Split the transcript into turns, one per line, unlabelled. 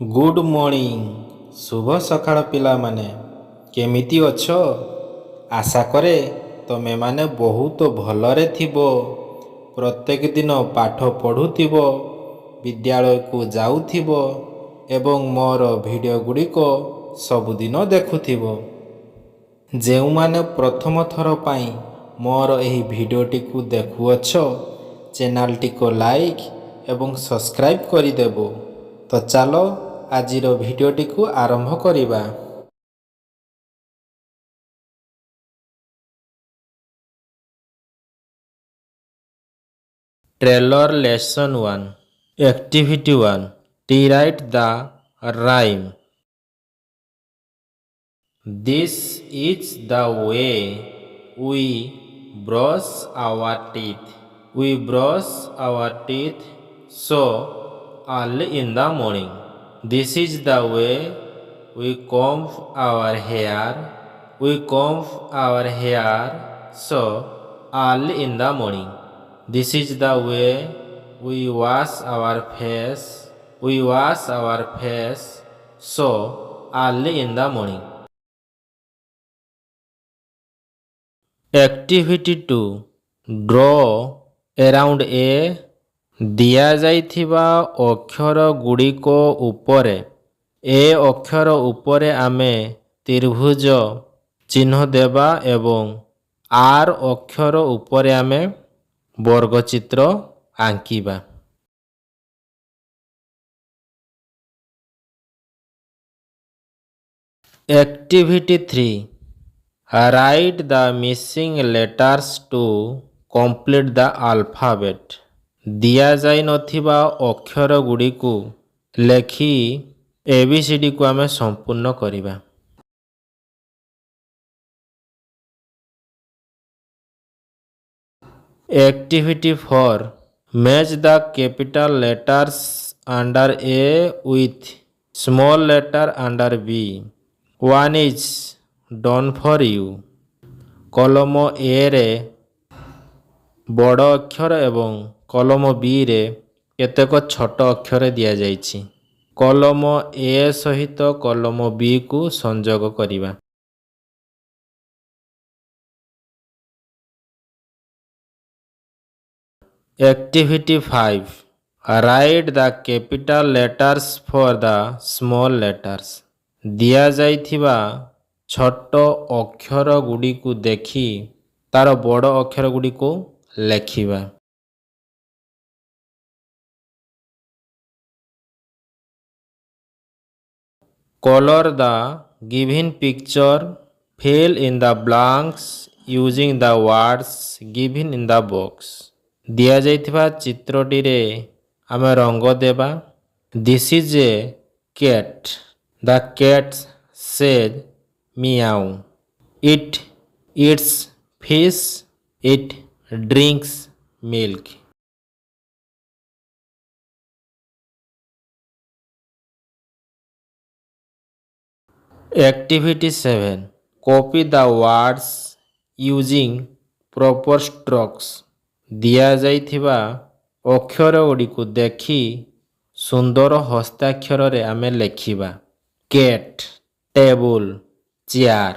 Good morning. ଶୁଭ ସକାଳ ପିଲାମାନେ, କେମିତି ଅଛ? ଆଶା କରେ ତମେମାନେ ବହୁତ ଭଲରେ ଥିବ। ପ୍ରତ୍ୟେକ ଦିନ ପାଠ ପଢ଼ୁଥିବ, ବିଦ୍ୟାଳୟକୁ ଯାଉଥିବ ଏବଂ ମୋର ଭିଡ଼ିଓ ଗୁଡ଼ିକ ସବୁଦିନ ଦେଖୁଥିବ। ଯେଉଁମାନେ ପ୍ରଥମ ଥର ପାଇଁ ମୋର ଏହି ଭିଡ଼ିଓଟିକୁ ଦେଖୁଅଛ, ଚ୍ୟାନେଲଟିକୁ ଲାଇକ୍ ଏବଂ ସବସ୍କ୍ରାଇବ୍ କରିଦେବ। ତ ଚାଲ ଆଜିର ଭିଡ଼ିଓଟିକୁ ଆରମ୍ଭ କରିବା। Trailer lesson 1 Activity 1 Rewrite the rhyme. This is the way we brush our teeth. We brush our teeth so early in the morning. This is the way we comb our hair. We comb our hair so early in the morning. This is the way we wash our face. We wash our face so early in the morning. Activity 2 Draw around a ଦିଆଯାଇଥିବା ଅକ୍ଷର ଗୁଡ଼ିକ ଉପରେ ଏ ଅକ୍ଷର ଉପରେ ଆମେ ତ୍ରିଭୁଜ ଚିହ୍ନ ଦେବା ଏବଂ ଆର୍ ଅକ୍ଷର ଉପରେ ଆମେ ବର୍ଗଚିତ୍ର ଆଙ୍କିବା। Activity 3 Write the missing letters to complete the alphabet. ଦିଆଯାଇନଥିବା ଅକ୍ଷର ଗୁଡ଼ିକୁ ଲେଖି ABCDକୁ ଆମେ ସମ୍ପୂର୍ଣ୍ଣ କରିବା। Activity 4 Match the capital letters under A with small letter under B. One is done for you. କଲମ A ରେ ବଡ଼ ଅକ୍ଷର ଏବଂ କଲମ B ରେ କେତେକ ଛୋଟ ଅକ୍ଷର ଦିଆଯାଇଛି। କଲମ A ସହିତ କଲମ B କୁ ସଂଯୋଗ କରିବା। Activity 5 Write the capital letters for the small letters. ଦିଆଯାଇଥିବା ଛୋଟ ଅକ୍ଷର ଗୁଡ଼ିକୁ ଦେଖି ତାର ବଡ଼ ଅକ୍ଷର ଗୁଡ଼ିକୁ ଲେଖିବା। Color the given picture. Fill in the blanks using the words given in the box. ଦିଆଯାଇଥିବା ଚିତ୍ରଟିରେ ଆମେ ରଙ୍ଗ ଦେବା। This is a cat. The cat said meow. It eats fish. It drinks milk. Activity 7 Copy the words using proper strokes. ଦିଆଯାଇଥିବା ଅକ୍ଷର ଗୁଡ଼ିକୁ ଦେଖି ସୁନ୍ଦର ହସ୍ତାକ୍ଷରରେ ଆମେ ଲେଖିବା। Cat, table, chair.